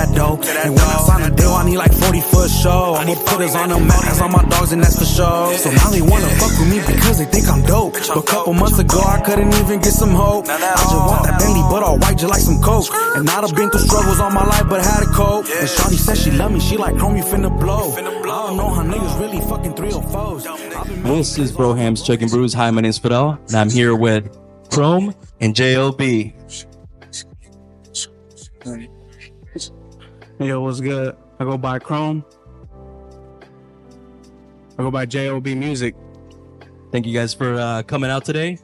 that dope. And when I sign a deal, I need like 40 for a show. I'ma put us on them mats on my dogs, and that's for sure. So now they wanna fuck with me because they think I'm dope. But a couple months ago, I couldn't even get some hope. I just want that Bentley, but all white just like some coke. And now I've been through struggles all my life, but had to cope. And Shawty said she love me, she like Chrome, you finna blow. I don't know how niggas really fucking 304s. This is Broham's Chicken Brews. Hi, my name's Fidel, and I'm here with Chrome and JLB. Yo, what's good? I go by Chrome. I go by JLB Music. Thank you guys for coming out today.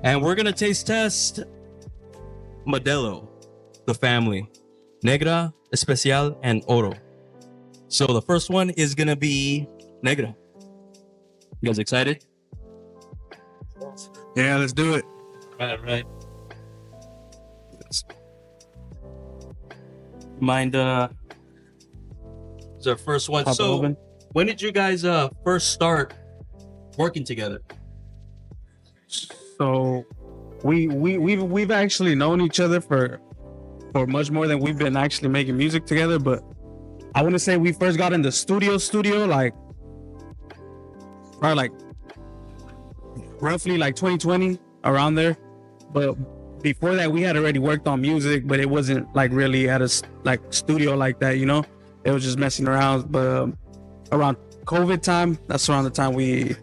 And we're going to taste test Modelo, the family, Negra, Especial, and Oro. So the first one is going to be Negra. You guys excited? Yeah, let's do it. Right. Mind is our first one. Pop So open. when did you guys first start working together? So we've actually known each other for much more than we've been actually making music together. But I want to say we first got in the studio like probably like roughly like 2020, around there. But before that, we had already worked on music, but it wasn't like really at a like studio like that, you know. It was just messing around. But around COVID time, that's around the time we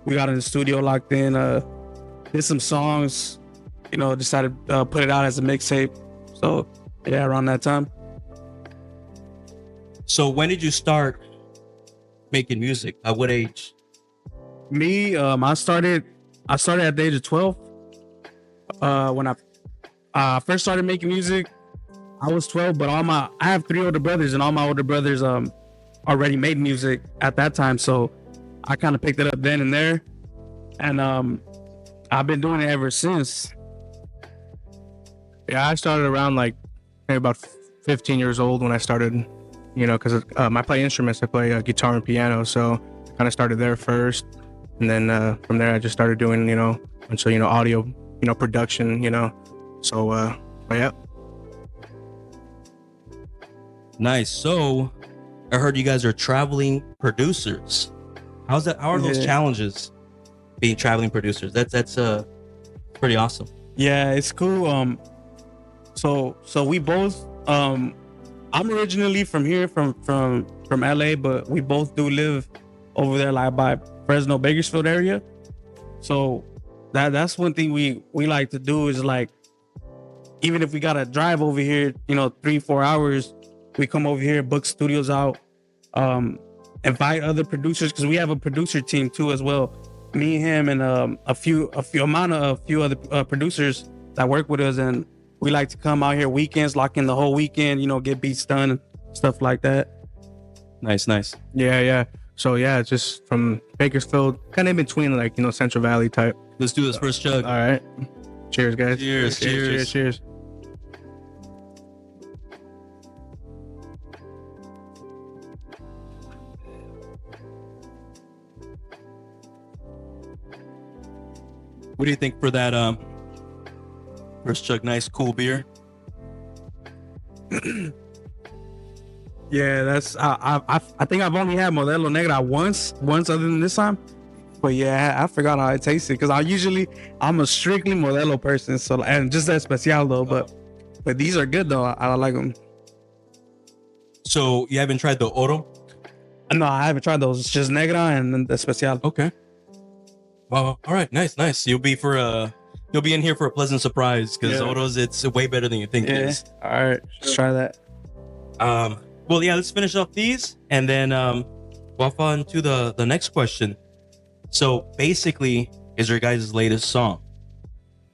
got in the studio, locked in, did some songs, you know, decided to put it out as a mixtape. So yeah, around that time. So when did you start making music? At what age? Me, I started at the age of 12. When I first started making music, I was 12, but I have 3 older brothers, and all my older brothers already made music at that time, so I kind of picked it up then and there, and I've been doing it ever since. Yeah, I started around like maybe about 15 years old when I started, you know, because I play instruments. I play guitar and piano, so I kind of started there first, and then from there I just started doing, you know, until, you know, audio, you know, production, you know. So yeah. Nice. So I heard you guys are traveling producers. How are those challenges being traveling producers? That's pretty awesome. Yeah, it's cool. So we both I'm originally from here, from LA, but we both do live over there like by Fresno, Bakersfield area. So that's one thing we like to do is, like, even if we gotta drive over here, you know, 3-4 hours, we come over here, book studios out, invite other producers, because we have a producer team too as well. Me, him, and a few other producers that work with us, and we like to come out here weekends, lock in the whole weekend, you know, get beats done and stuff like that. Nice. Yeah. So yeah, it's just from Bakersfield, kind of in between, like, you know, Central Valley type. Let's do this first chug. All right. Cheers, guys. Cheers. What do you think for that first chug? Nice, cool beer. Yeah, that's I think I've only had Modelo Negra once other than this time. But yeah, I forgot how it tasted, because I'm a strictly Modelo person, so, and just that Especial though. But these are good though. I like them. So you haven't tried the Oro? No, I haven't tried those. It's just Negra and then the Especial. Okay. Well, all right, nice. You'll be in here for a pleasant surprise, because Oro's, it's way better than you think it is. All right, let's try that. Well, yeah, let's finish off these, and then walk on to the next question. So basically, is your guys' latest song?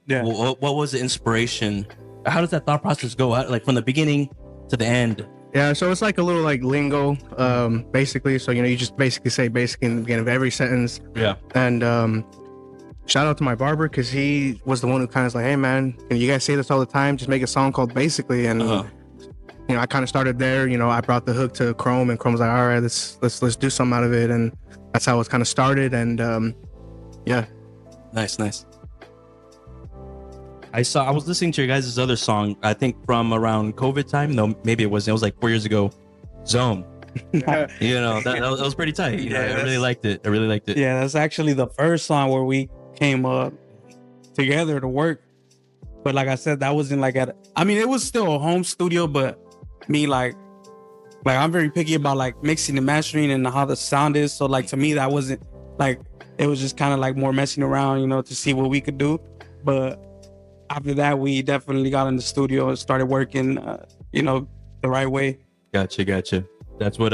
Yeah. What was the inspiration? How does that thought process go? Like from the beginning to the end? Yeah, so it's like a little like lingo, basically. So, you know, you just basically say basically in the beginning of every sentence. Yeah. And shout out to my barber, because he was the one who kind of was like, hey man, you guys say this all the time, just make a song called Basically. And you know, I kind of started there. You know, I brought the hook to Chrome, and Chrome was like, all right, let's do something out of it. And that's how it kind of started. And yeah. Nice. I was listening to your guys' other song, I think from around COVID time. No, maybe it wasn't. It was like 4 years ago. Zone. You know, that was pretty tight. You know, I really liked it. I really liked it. Yeah, that's actually the first song where we came up together to work. But like I said, that wasn't like it was still a home studio, but me like I'm very picky about like mixing and mastering and how the sound is. So like to me, that wasn't like, it was just kind of like more messing around, you know, to see what we could do. But after that, we definitely got in the studio and started working, you know, the right way. Gotcha. That's what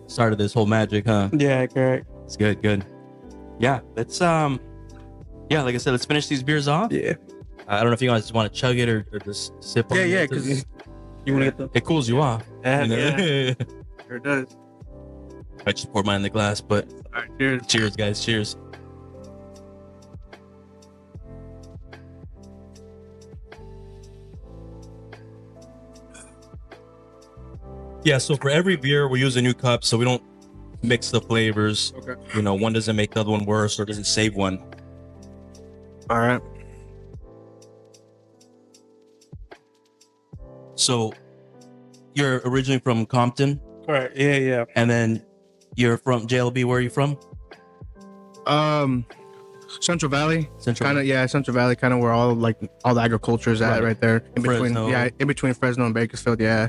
started this whole magic, huh? Yeah, correct. It's good. Yeah, let's like I said, let's finish these beers off. Yeah. I don't know if you guys just want to chug it or just sip on it. Yeah, because you want to get the... It cools you off. Yeah, you know? yeah. Sure does. I just poured mine in the glass, but All right, cheers. cheers, guys. Cheers. Yeah, so for every beer, we use a new cup so we don't mix the flavors. Okay. You know, one doesn't make the other one worse or doesn't save one. All right. So you're originally from Compton, Correct. Yeah. and then you're from JLB. Where are you from? Central Valley. Central. Kind of, yeah, Central Valley, kind of where all the agriculture is at, right there. In between, Fresno. yeah, in between Fresno and Bakersfield, yeah.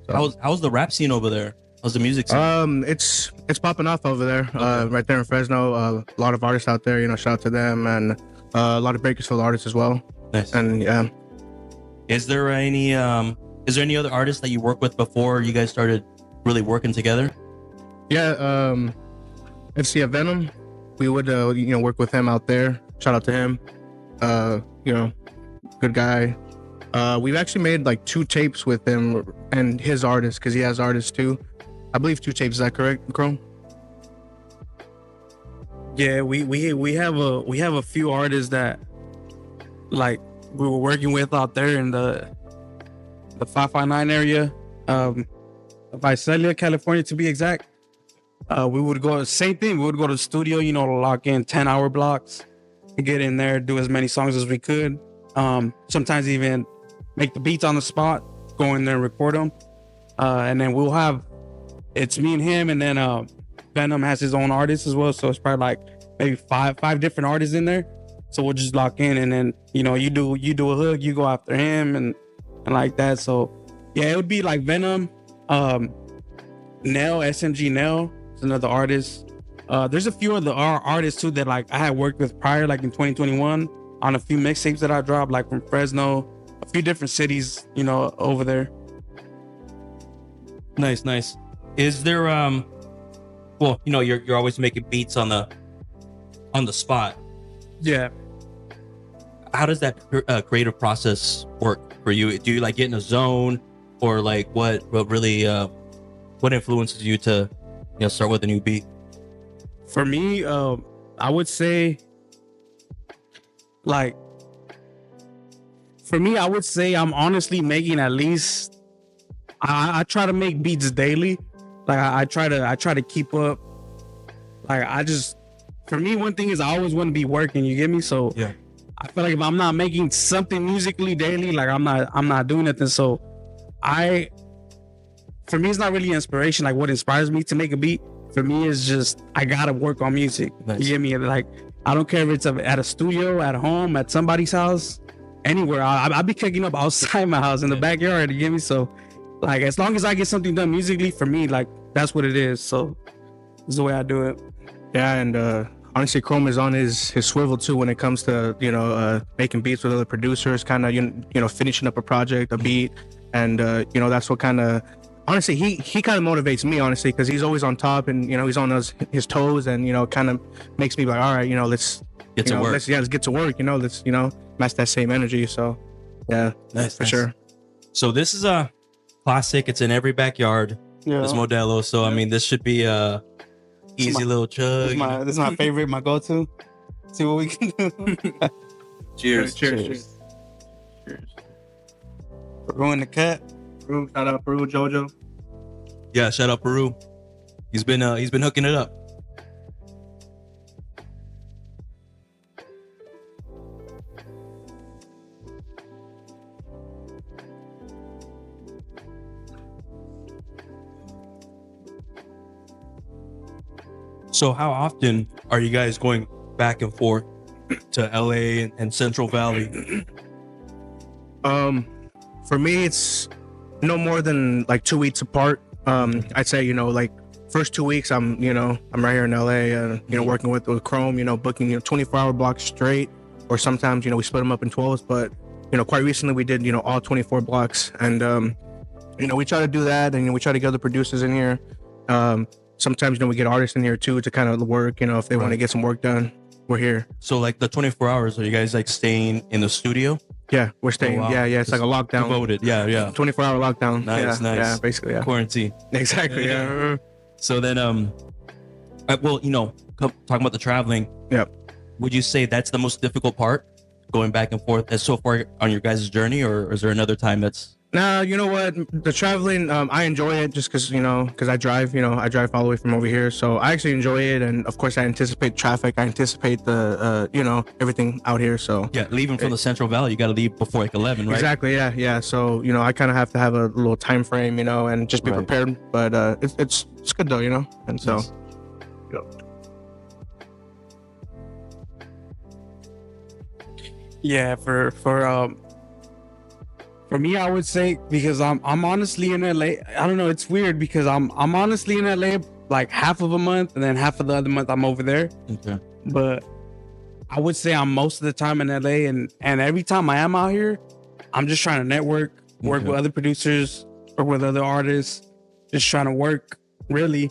How's the rap scene over there? How's the music scene? It's popping off over there, right there in Fresno. A lot of artists out there, you know, shout out to them, and a lot of Bakersfield artists as well. Nice. And yeah, Is there any other artists that you worked with before you guys started really working together? yeah. Let's see, Venom. We would, work with him out there. Shout out to him. Good guy. We've actually made like 2 tapes with him and his artists, because he has artists too. I believe 2 tapes. Is that correct, Chrome? Yeah, we have a few artists that like we were working with out there in the 559 area, Visalia, California to be exact. We would go, same thing. We would go to the studio, you know, to lock in 10-hour blocks, and get in there, do as many songs as we could. Sometimes even make the beats on the spot, go in there and record them. And then it's me and him, and then Venom has his own artists as well. So it's probably like maybe five different artists in there. So we'll just lock in, and then, you know, you do a hook, you go after him, and like that. So yeah, it would be like Venom, Nell, SMG Nell is another artist. There's a few other artists too that like I had worked with prior, like in 2021 on a few mixtapes that I dropped, like from Fresno, a few different cities, you know, over there. Nice. Is there well, you know, you're always making beats on the spot. Yeah. How does that creative process work for you? Do you like get in a zone, or like what really what influences you to, you know, start with a new beat? For me, I would say, like, I'm honestly making at least, I try to make beats daily. Like I try to keep up. Like for me, one thing is I always want to be working, you get me? So Yeah. I feel like if I'm not making something musically daily, like I'm not doing anything. So for me, it's not really inspiration. Like what inspires me to make a beat, for me, is just, I gotta work on music. Nice. You get me? Like, I don't care if it's at a studio, at home, at somebody's house, anywhere. I'll be cooking up outside my house in the backyard. You get me? So like, as long as I get something done musically, for me, like, that's what it is. So this is the way I do it. Yeah, and honestly, Chrome is on his swivel too when it comes to, you know, making beats with other producers, kind of, you know, finishing up a project, a beat, and you know, that's what kind of, honestly, he kind of motivates me, honestly, because he's always on top, and, you know, he's on his toes, and, you know, kind of makes me like, all right, you know, let's Get to work. let's get to work, you know, let's, you know, match that same energy. So yeah, Nice, for nice. sure. So this is a classic. It's in every backyard. Yeah. This Modelo. So I mean, this should be a easy little chug. This is my favorite, my go-to. See what we can do. Cheers. Cheers. Peru in the cut. Peru, shout out Peru, Jojo. Yeah, shout out Peru. He's been hooking it up. So how often are you guys going back and forth to LA and Central Valley? For me, it's no more than like 2 weeks apart. I'd say, like first 2 weeks, I'm right here in LA, working with Chrome, booking, 24-hour blocks straight, or sometimes, we split them up in 12s, but, quite recently we did, all 24 blocks. And, we try to do that, and we try to get other producers in here. Sometimes, we get artists in here too to kind of work, if they want to get some work done, we're here. So like the 24 hours, are you guys like staying in the studio? Yeah, we're staying. Oh, wow. Yeah, it's like a lockdown. Devoted. Yeah. 24-hour lockdown. Nice. Yeah, basically, yeah. Quarantine. Exactly, yeah. So then, talking about the traveling. Yep. Would you say that's the most difficult part, going back and forth as so far on your guys' journey, or is there another time that's? Nah, you know what? The traveling, I enjoy it just because I drive, I drive all the way from over here. So I actually enjoy it. And of course, I anticipate traffic. I anticipate the, everything out here. So Yeah, leaving from the Central Valley, you got to leave before like 11, right? exactly. Yeah. So, I kind of have to have a little time frame, and just be Right. prepared. But it's good though, and so. Yes. Yeah, for me, I would say, because I'm honestly in LA. I don't know. It's weird because I'm honestly in LA like half of a month, and then half of the other month I'm over there. Okay. But I would say I'm most of the time in LA, and every time I am out here, I'm just trying to network, work Okay. with other producers, work with other artists, just trying to work really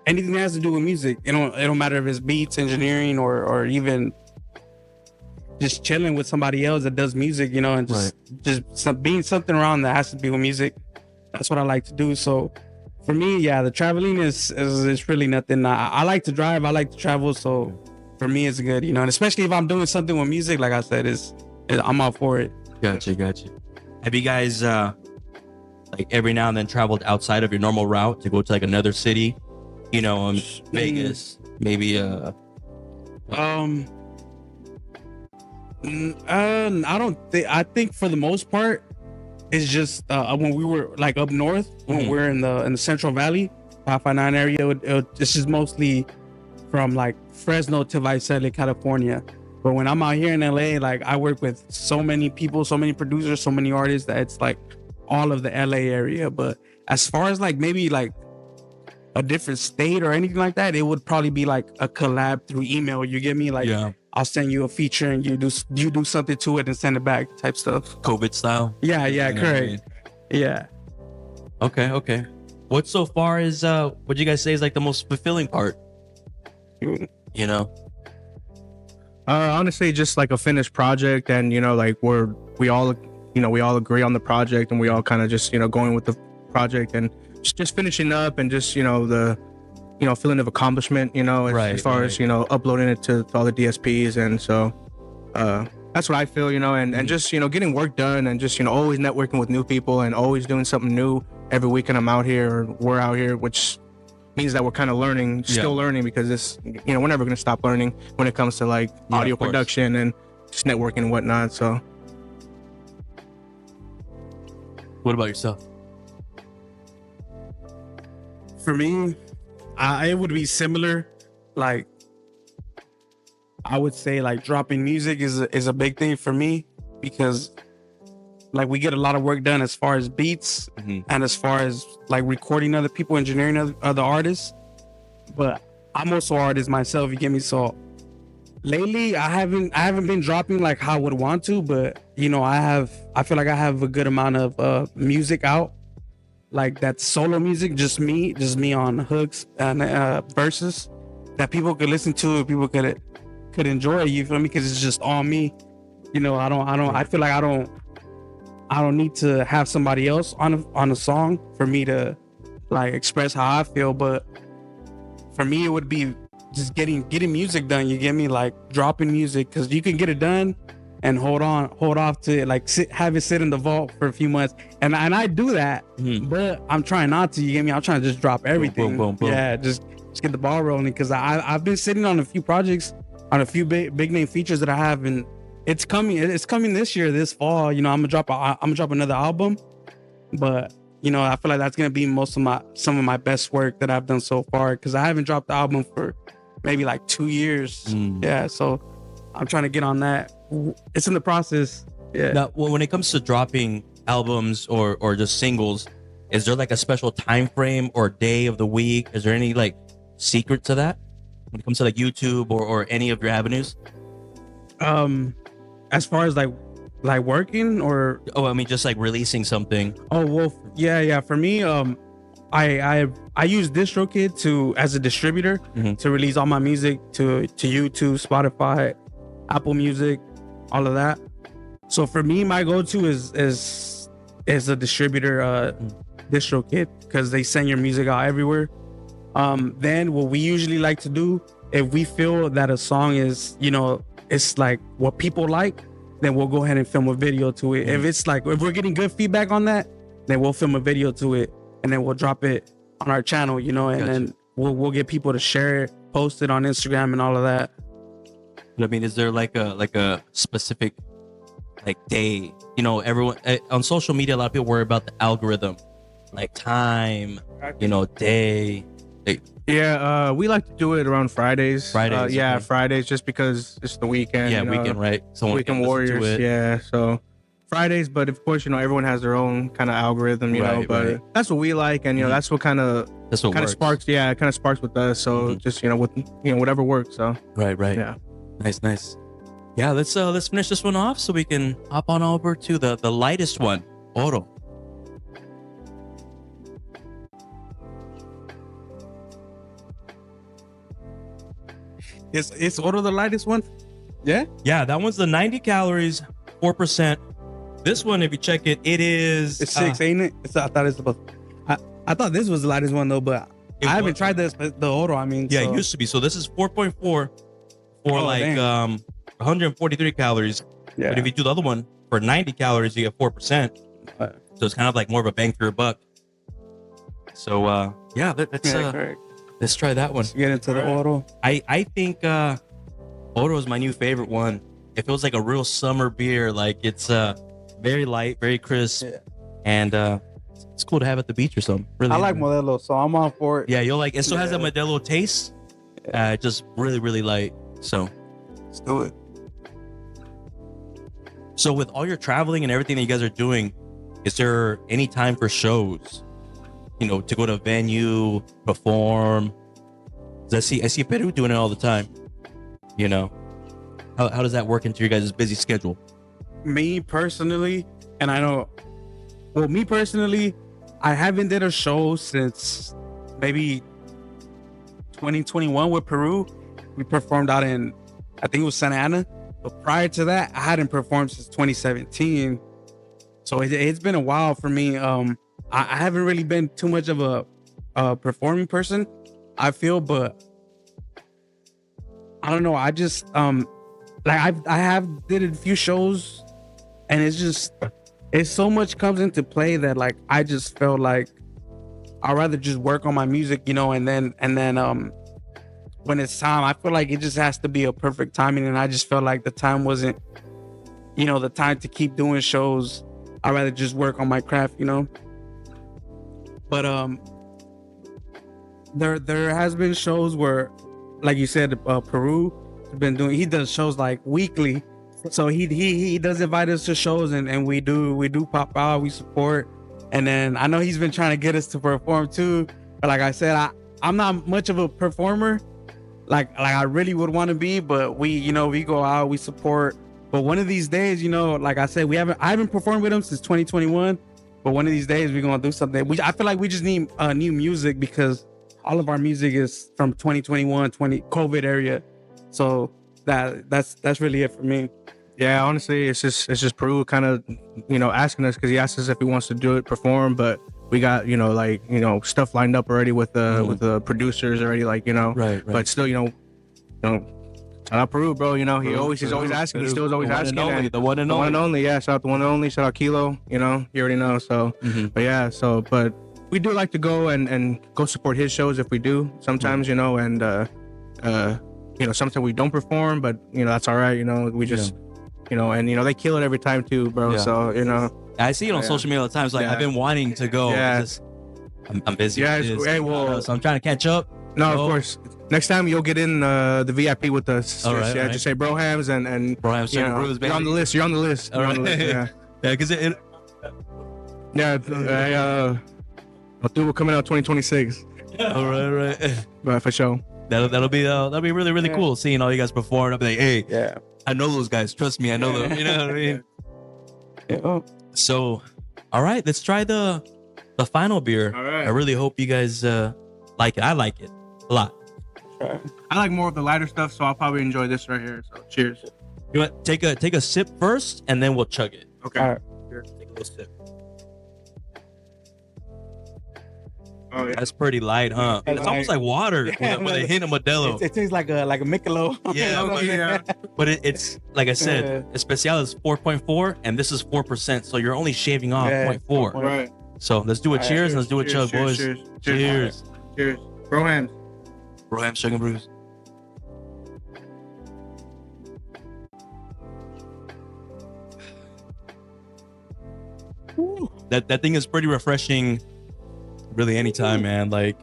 anything that has to do with music. It don't matter if it's beats, engineering, or even just chilling with somebody else that does music, and being something around that has to do with music. That's what I like to do. So for me, yeah, the traveling is really nothing. I like to drive, I like to travel. So for me, it's good, and especially if I'm doing something with music, like I said, I'm all for it. Gotcha. Have you guys like every now and then traveled outside of your normal route to go to like another city? Vegas, maybe. I don't think. I think for the most part, it's just when we were like up north, when we're in the Central Valley, 559 area. It's just mostly from like Fresno to Visalia, California. But when I'm out here in LA, like I work with so many people, so many producers, so many artists that it's like all of the LA area. But as far as like maybe like a different state or anything like that, it would probably be like a collab through email. You get me? Like, Yeah. I'll send you a feature and you do something to it and send it back type stuff. COVID style. Yeah, You know what I mean? correct. Yeah. Okay. What so far is what you guys say is like the most fulfilling part? Honestly, just like a finished project, and like we all agree on the project, and we all kind of just going with the project and just finishing up, and just the feeling of accomplishment, as far as uploading it to all the DSPs. And so that's what I feel, and just getting work done, and just always networking with new people, and always doing something new every weekend I'm out here, or we're out here, which means that we're kind of learning, still learning, because this, we're never going to stop learning when it comes to like audio of course. production and just networking and whatnot. So What about yourself? For me, it would be similar. Like, I would say like dropping music is a big thing for me, because like we get a lot of work done as far as beats and as far as like recording other people, engineering other artists. But I'm also an artist myself, you get me? So lately I haven't been dropping like how I would want to, but I feel like I have a good amount of music out, like that's solo music, just me on hooks and verses that people could listen to, people could enjoy, you feel me? Because it's just all me. I feel like I don't need to have somebody else on a song for me to like express how I feel. But for me, it would be just getting music done. You get me? Like dropping music, because you can get it done and hold off to it, like have it sit in the vault for a few months. And I do that, but I'm trying not to. You get me? I'm trying to just drop everything. Boom. Yeah, just get the ball rolling, because I've been sitting on a few projects, on a few big name features that I have, and it's coming this year, this fall. I'm gonna drop another album, but I feel like that's gonna be some of my best work that I've done so far, because I haven't dropped the album for maybe like 2 years. Mm. Yeah, so I'm trying to get on that. It's in the process. Yeah. Now, when it comes to dropping albums or just singles, is there like a special time frame or day of the week? Is there any like secret to that when it comes to like YouTube or any of your avenues? As far as like working or Oh, I mean, just like releasing something. oh well, yeah. For me, I use DistroKid as a distributor Mhm. to release all my music to YouTube, Spotify, Apple Music, all of that. So for me, my go-to is a distributor, DistroKid, because they send your music out everywhere. Then what we usually like to do, if we feel that a song is, it's like what people like, then we'll go ahead and film a video to it. If it's like, if we're getting good feedback on that, then we'll film a video to it, and then we'll drop it on our channel, and Gotcha. then we'll get people to share it, post it on Instagram and all of that. I mean, is there like a specific like day? Everyone on social media, a lot of people worry about the algorithm, like time, day. Yeah, we like to do it around Fridays. Fridays, yeah, okay. Fridays, just because it's the weekend. Yeah, weekend, right? Someone Weekend can listen to warriors. it. Yeah, so Fridays, but of course, everyone has their own kind of algorithm, Right, but right. that's what we like, and Mhm. that's what kind of That's what works. sparks. Yeah, it kind of sparks with us. So Mhm. just with whatever works. So Right. yeah. Nice. Yeah, let's finish this one off so we can hop on over to the lightest one, Oro. It's Oro the lightest one. Yeah. Yeah, that one's the 90 calories, 4%. This one, if you check it, it is It's 6, ain't it? I thought it's supposed. I thought this was the lightest one though, but It I haven't was. tried the Oro. I mean, Yeah, so. it used to be. So this is 4.4 for Oh, like dang. 143 calories. Yeah. But if you do the other one for 90 calories, you get 4%. Right. So it's kind of like more of a bang for your buck. So yeah, let's Correct. let's try that one. Let's get into the Oro. I think Oro is my new favorite one. It feels like a real summer beer. Like it's very light, very crisp, Yeah. and it's cool to have at the beach or something. Really, I like Modelo, so I'm on for it. Yeah, you'll like. It still has that Yeah. Modelo taste. Just really light. So Let's do it. So with all your traveling and everything that you guys are doing, is there any time for shows? To go to a venue, perform. 'Cause I see Peru doing it all the time. How does that work into your guys' busy schedule? Me personally, and I know, well, me personally, I haven't did a show since maybe 2021 with Peru. We performed out in, I think it was Santa Ana. But prior to that, I hadn't performed since 2017. So it's been a while for me. I haven't really been too much of a performing person, I feel, but I don't know. I just like I have did a few shows, and it's so much comes into play that like I just felt like I'd rather just work on my music, and then when it's time, I feel like it just has to be a perfect timing, and I just felt like the time wasn't, the time to keep doing shows. I'd rather just work on my craft, But there has been shows where, like you said, Peru has been doing. He does shows like weekly, so he does invite us to shows, and we do pop out, we support, and then I know he's been trying to get us to perform too. But like I said, I'm not much of a performer, like I really would want to be, but we go out, we support. But one of these days, like I said, I haven't performed with him since 2021. But one of these days, we're gonna do something. I feel like we just need new music because all of our music is from 2021, COVID area. So that's really it for me. Yeah, honestly, it's just Peru kind of asking us, because he asked us if he wants to do it, perform, but we got stuff lined up already with the producers already, Right. But still, shout out Peru, bro. He's always asking. He still is always asking. The one and The one and only. only, yeah. Shout out the one and only. Shout out Kilo. You already know. So, Mhm. but yeah. So, but we do like to go and go support his shows if we do. Sometimes, and sometimes we don't perform, but that's all right. We just, and they kill it every time too, bro. Yeah. So I see it on Yeah. social media all the time. It's like Yeah. I've been wanting to go. Yeah. It's just, I'm busy. Yeah, with it's- this, hey, well- so I'm trying to catch up. No, of Oh. course. Next time you'll get in the VIP with us. All right, yeah, all right. just say Brohams and Brohams, you Sugar know, Brews, you're on the baby. list. You're on the list. All You're on the right. list. Yeah. Yeah, because We're coming out 2026. all right. But for sure. That'll be really really cool seeing all you guys perform. I'll be like, hey, Yeah. I know those guys. Trust me, I know them. You know what I mean? Yeah. So, all right, let's try the final beer. All right. I really hope you guys like it. I like it a lot. I like more of the lighter stuff, so I'll probably enjoy this right here. So cheers. You want take a sip first, and then we'll chug it. Okay. All right. Take a little sip. Oh yeah. That's pretty light, huh? It's It's almost like water with a hint of Modelo. It tastes like a Michelob. Yeah, but it's like I said, Especial is 4.4, and this is 4%. So you're only shaving off Yeah, 0.4. Right. So let's do a cheers and let's do a chug, boys. Cheers. Cheers. Cheers. Brohams. Broham Sugar Brews. That thing is pretty refreshing. Really, anytime, man. Like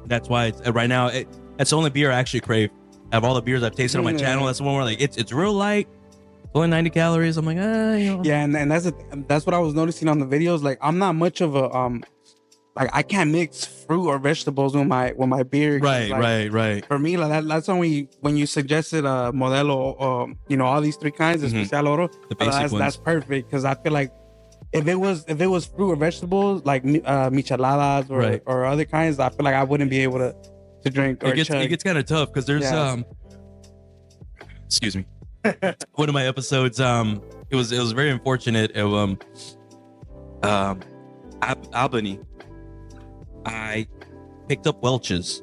that's why it's, right now that's the only beer I actually crave. Out of all the beers I've tasted on my channel, that's the one where like it's real light, only 90 calories. I'm like, you know. Yeah, and that's what I was noticing on the videos. Like, I'm not much of a like I can't mix fruit or vegetables with my beer. 'Cause, like, Right. For me, like that's only when you suggested Modelo, all these three kinds of Especial Oro. The basic ones. That's perfect because I feel like if it was fruit or vegetables like micheladas or other kinds, I feel like I wouldn't be able to drink or chug. It gets kind of tough because there's excuse me. One of my episodes, it was very unfortunate of Albany. I picked up Welch's,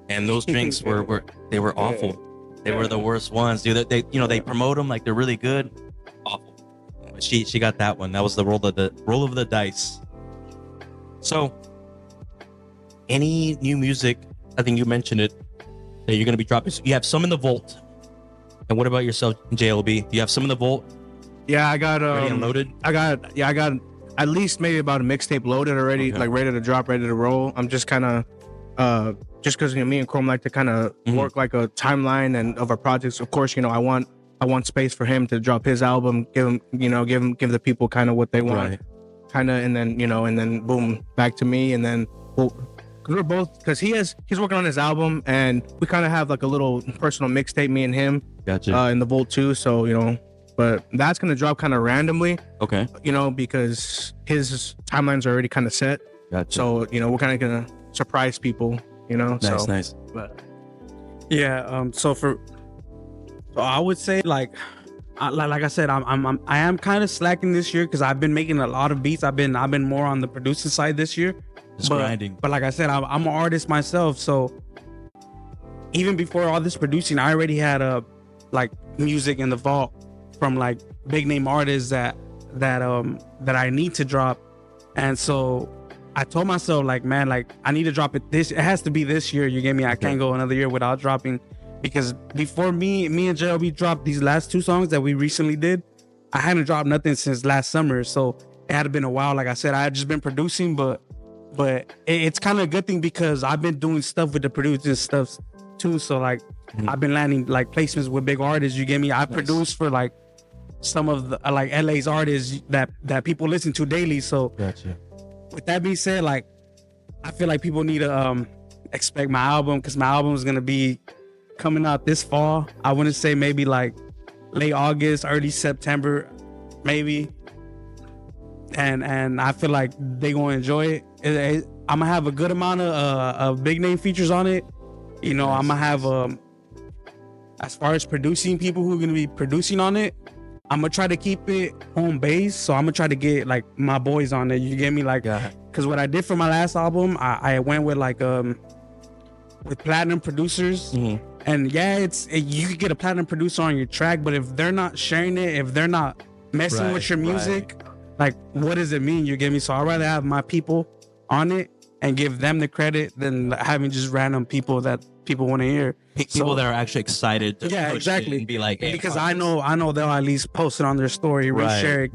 and those drinks were awful. They were the worst ones, dude. They promote them like they're really good. Awful. But she got that one. That was the roll of the dice. So, any new music? I think you mentioned it that you're gonna be dropping. You have some in the vault. And what about yourself, JLB? Do you have some in the vault? Yeah, I got Ready and loaded? I got at least maybe about a mixtape loaded already, Okay. like ready to drop, ready to roll. I'm just kind of just because me and Chrome like to kind of work like a timeline and of our projects. Of course, I want space for him to drop his album, give the people kind of what they want, Right. kind of, and then boom, back to me, and then because he's working on his album, and we kind of have like a little personal mixtape, me and him, Gotcha. in the vault too. So but that's gonna drop kind of randomly, Okay. because his timelines are already kind of set. Gotcha. So we're kind of gonna surprise people, nice, nice. But Yeah. So I would say like I said, I am kind of slacking this year because I've been making a lot of beats. I've been more on the producing side this year. Just grinding. But like I said, I'm an artist myself, so even before all this producing, I already had like music in the vault from like big name artists that I need to drop, and so I told myself like, man, like I need to drop it. It has to be this year. You get me? I can't go another year without dropping, because before me and JLB dropped these last two songs that we recently did, I hadn't dropped nothing since last summer, so it had been a while. Like I said, I had just been producing, but it's kind of a good thing because I've been doing stuff with the producing stuff too. So like I've been landing like placements with big artists. You get me? I produced for like some of the like LA's artists that people listen to daily. So Gotcha. with that being said, like I feel like people need to expect my album, because my album is gonna be coming out this fall. I wouldn't say maybe like late August, early September, maybe. And I feel like they gonna enjoy it. I'm gonna have a good amount of big name features on it. I'm gonna have as far as producing people who are gonna be producing on it, I'm gonna try to keep it home base. So I'm gonna try to get like my boys on it. You get me? Like, because what I did for my last album, I went with like with platinum producers. And yeah, you could get a platinum producer on your track, but if they're not sharing it, if they're not messing with your music, like what does it mean? You get me? So I'd rather have my people on it and give them the credit than having just random people that people want to hear. People that are actually excited to push exactly. it and be like, hey, because I know they'll at least post it on their story, reshare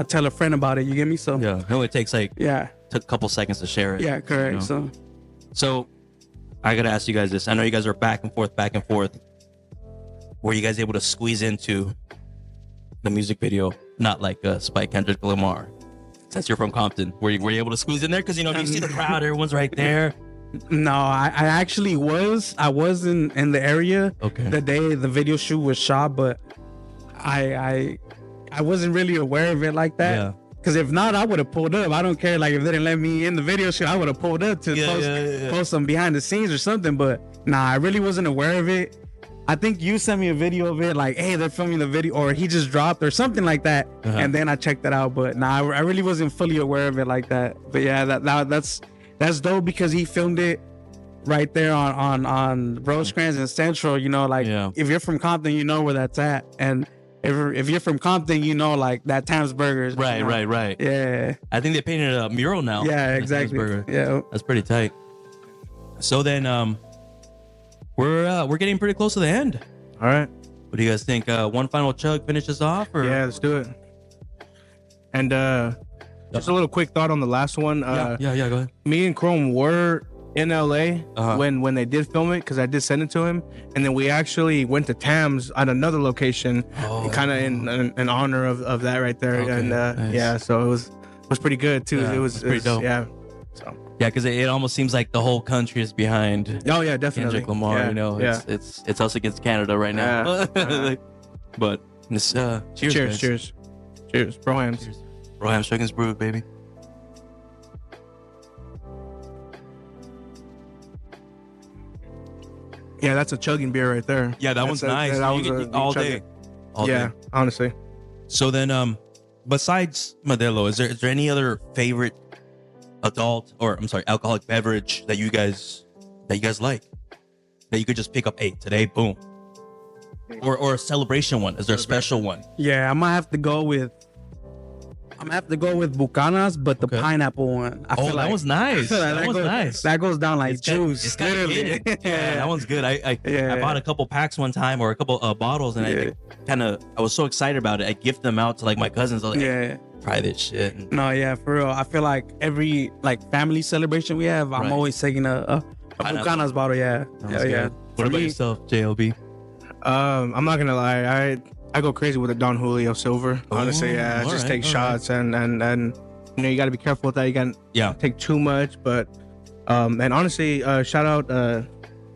it, tell a friend about it. You get me? So yeah, it only takes like yeah, took a couple seconds to share it. yeah, correct. So I gotta ask you guys this. I know you guys are back and forth. Were you guys able to squeeze into the music video? Not like Spike Kendrick Lamar. Since you're from Compton, were you able to squeeze in there? Because, you know, you see the crowd, everyone's right there. No, I actually was. I was in the area the day the video shoot was shot, but I wasn't really aware of it like that. Yeah. Because if not, I would have pulled up. I don't care. Like, if they didn't let me in the video shoot, I would have pulled up to post some behind the scenes or something. But nah, I really wasn't aware of it. I think you sent me a video of it, like, hey, they're filming the video, or he just dropped or something like that. And then I checked it out. But nah, I really wasn't fully aware of it like that. But yeah, that's dope because he filmed it right there on Rosecrans and Central. You know, like if you're from Compton, you know where that's at. And if you're from Compton, you know, like that Tams Burgers. Right, you know? right. Yeah. I think they painted a mural now. Yeah, exactly. Yeah. That's pretty tight. So then we're getting pretty close to the end. All right. What do you guys think? One final chug finishes off, or Yeah, let's do it. And just a little quick thought on the last one. yeah, go ahead. Me and Chrome were in LA when they did film it, because I did send it to him, and then we actually went to Tams at another location, kind of in honor of that right there. Okay, And nice. yeah, so it was pretty good too. Yeah, it was pretty dope. Yeah. So Yeah, because it almost seems like the whole country is behind oh yeah, definitely. Kendrick Lamar. Yeah, You know, yeah. it's us against Canada right now. But this, cheers, guys. Cheers, bro hams. Bro, ham Chuggins brewed, baby. Yeah, that's a chugging beer right there. Yeah, that one's nice. That You was can a eat all chugging. day. All Yeah, day. honestly. So then, besides Modelo, is there any other favorite alcoholic beverage that you guys like, that you could just pick up? Hey, today, boom. Or a celebration one? Is there a special one? Yeah, I'm gonna have to go with Bucanas, but the pineapple one. I feel that like was nice. That was nice. That goes down like juice. It's kinda literally. good. Yeah, that one's good. I bought a couple packs one time, or a couple bottles, and I was so excited about it. I gifted them out to like my cousins. I was like, hey, try this shit. No, yeah, for real. I feel like every like family celebration we have, I'm always taking a Bucanas bottle. Yeah, yeah. What about yourself, JLB? I'm not gonna lie. I go crazy with a Don Julio Silver. Honestly, yeah. I just take shots and you know, you got to be careful with that. You can't take too much, but and honestly, shout out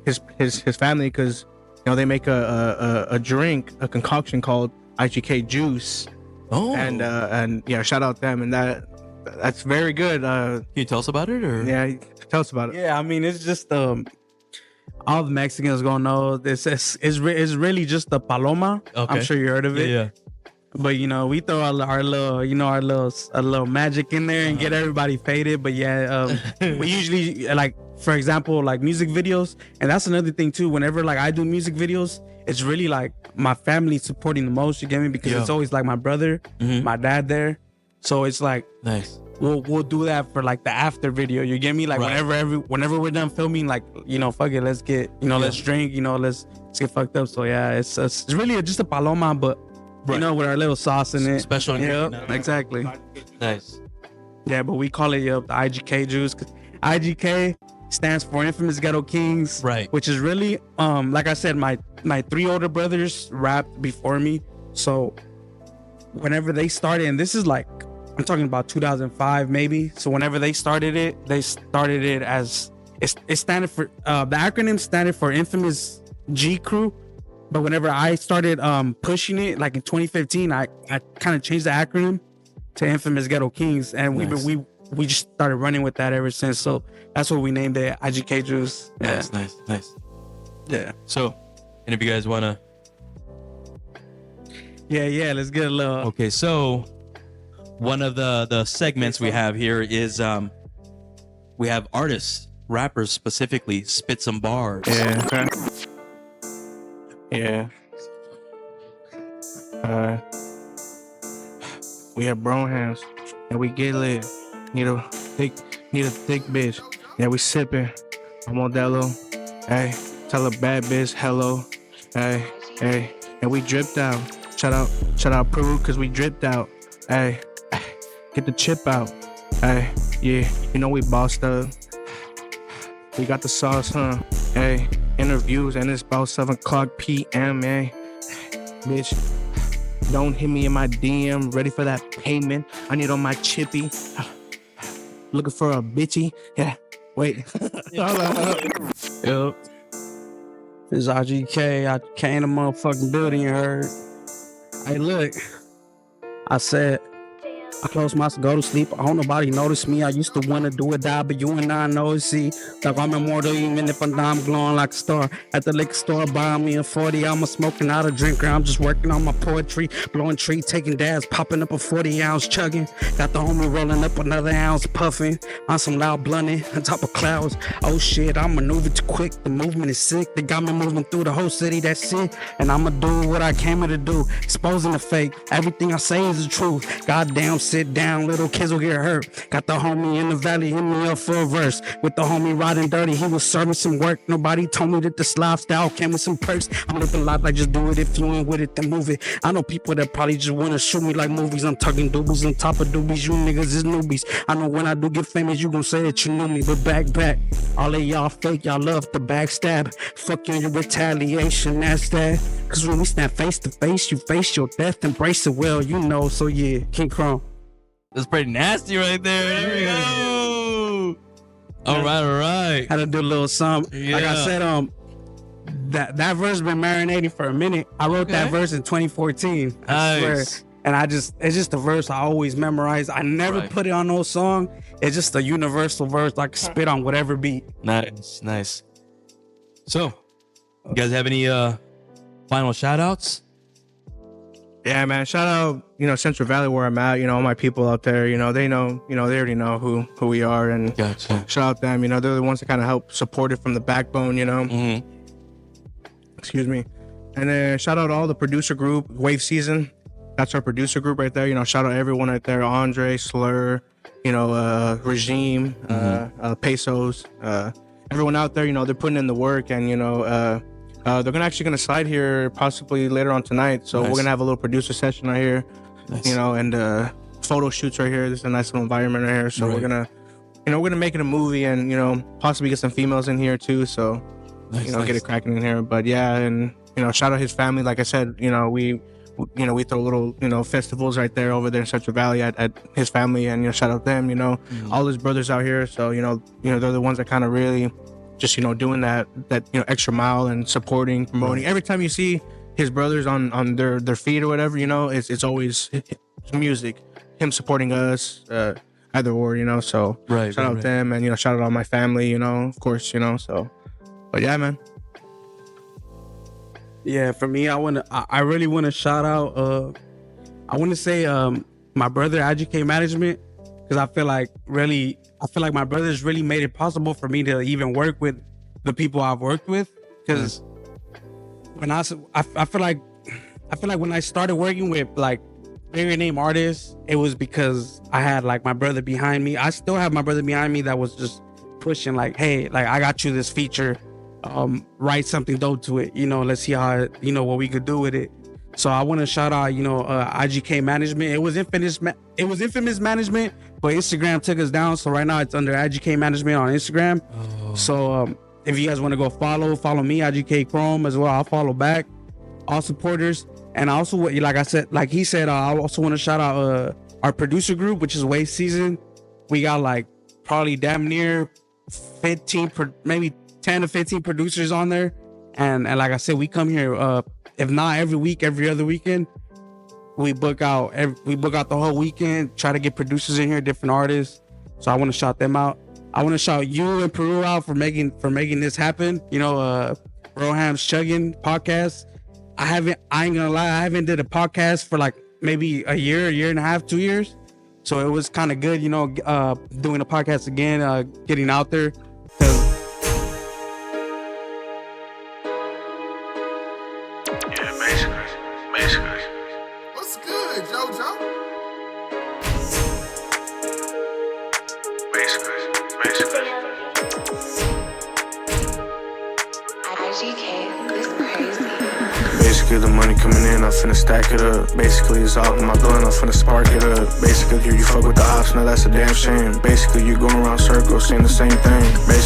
his family, because you know they make a drink, a concoction called IGK Juice. And yeah, shout out them, and that's very good. Can you tell us about it, or yeah, tell us about it. Yeah, I mean, it's just all the Mexicans gonna know this is really just the Paloma. Okay. I'm sure you heard of it. Yeah. But you know, we throw our little magic in there and get everybody faded. But yeah, we usually, like, for example, like music videos, and that's another thing too. Whenever like I do music videos, it's really like my family supporting the most. You get me? Because it's always like my brother, my dad there. So it's like nice. We'll do that for like the after video. You get me? Like whenever we're done filming, like, you know, fuck it, let's get, you know, let's drink, you know, let's get fucked up. So yeah, it's really just a Paloma, but you know, with our little sauce in it. Special ingredient. Yeah, exactly. Nice. Yeah, but we call it the IGK juice, because IGK stands for Infamous Ghetto Kings, right? Which is really like I said, my 3 older brothers rapped before me, so whenever they started, and this is like, I'm talking about 2005 maybe. So whenever they started it as it standard for the acronym standard for Infamous G Crew. But whenever I started pushing it, like in 2015, I kind of changed the acronym to Infamous Ghetto Kings, and we just started running with that ever since. So that's what we named it, IGK Juice. Yeah. Nice. Yeah. So, and if you guys wanna, yeah, let's get a little. Okay, so one of the segments we have here is we have artists, rappers specifically, spit some bars. Yeah. Okay. Yeah. We have Brohams and we get lit. Need a thick bitch. Yeah, we sipping. I'm Modelo. Hey, tell a bad bitch hello. Hey, and we dripped out. Shout out Peru, cause we dripped out. Hey, get the chip out. Hey, yeah, you know we bossed up. We got the sauce, huh? Hey, interviews and it's about 7:00 p.m. Hey, bitch, don't hit me in my DM. Ready for that payment? I need on my chippy. Looking for a bitchy. Yeah, wait. Yup. It's IGK. I came to motherfucking building, you heard. Hey, look. I said, I close my eyes to go to sleep. I hope nobody notice me. I used to want to do or die, but you and I know it. See, like I'm immortal, even if I'm glowing like a star. At the liquor store, buying me a 40. I'm a smoking, not a drinker. I'm just working on my poetry, blowing tree, taking dabs, popping up a 40-ounce chugging. Got the homie rolling up another ounce, puffing on some loud blunting on top of clouds. Oh shit, I'm maneuvering too quick. The movement is sick. They got me moving through the whole city. That's it. And I'ma do what I came here to do, exposing the fake. Everything I say is the truth. Goddamn. Sit down, little kids will get hurt. Got the homie in the valley, hit me up for a verse. With the homie riding dirty, he was serving some work. Nobody told me that this lifestyle came with some perks. I'm living life like just do it. If you ain't with it, then move it. I know people that probably just wanna shoot me like movies. I'm talking doobies on top of doobies. You niggas is newbies. I know when I do get famous, you gon' say that you knew me. But back, all of y'all fake, y'all love to backstab. Fuck you and your retaliation, that's that. Cause when we stand face to face, you face your death, embrace it well, you know. So yeah, King Chrome. That's pretty nasty right there. There we go. All right. Had to do a little something. Yeah. Like I said, that verse been marinating for a minute. I wrote that verse in 2014. I swear. And it's just a verse I always memorize. I never put it on no song. It's just a universal verse I can spit on whatever beat. Nice. So, you guys have any final shout outs? Yeah, man. Shout out, Central Valley where I'm at. All my people out there. They know. They already know who we are. And Gotcha. Shout out them. They're the ones that kind of help support it from the backbone. Mm-hmm. Excuse me. And then shout out all the producer group, Wave Season. That's our producer group right there. Shout out everyone right there. Andre, Slur, Regime, Pesos. Everyone out there. They're putting in the work, and they're actually gonna slide here possibly later on tonight. So we're gonna have a little producer session right here, and photo shoots right here. This is a nice little environment right here. So we're gonna make it a movie, and possibly get some females in here too. So get it cracking in here. But yeah, and shout out his family. Like I said, we throw little festivals right there over there in Central Valley at his family, and shout out them. All his brothers out here. So they're the ones that kind of really just doing that extra mile and supporting, promoting. Every time you see his brothers on their feet or whatever, it's always music, him supporting us, either or, so shout out them, and shout out all my family, of course, so. But yeah, man. Yeah, for me, I really want to shout out. I want to say my brother IGK Management, because I feel like my brothers really made it possible for me to even work with the people I've worked with. Because when I feel like when I started working with like bigger name artists, it was because I had like my brother behind me. I still have my brother behind me that was just pushing like, hey, like I got you this feature, write something dope to it. Let's see how what we could do with it. So I want to shout out, IGK Management. It was infamous management, but Instagram took us down. So right now it's under IGK Management on Instagram. So if you guys want to go follow me, IGK Chrome as well. I'll follow back all supporters. And I also, like I said, like he said, I also want to shout out our producer group, which is Wave Season. We got like probably damn near 15, maybe 10 to 15 producers on there. And like I said, we come here, if not every week, every other weekend. We book out the whole weekend, try to get producers in here, different artists. So I want to shout them out. I want to shout you and Peru out for making this happen. Roham's Chugging podcast. I ain't gonna lie, I haven't did a podcast for like maybe a year and a half, 2 years. So it was kind of good, doing a podcast again, getting out there. Basically. What's good, JoJo? Basically. IGK is crazy. Basically, the money coming in, I'm finna stack it up. Basically, it's all in my blunt, I'm finna spark it up. Basically, you fuck with the ops, now that's a damn shame. Basically, you going around circles, saying the same thing. Basically,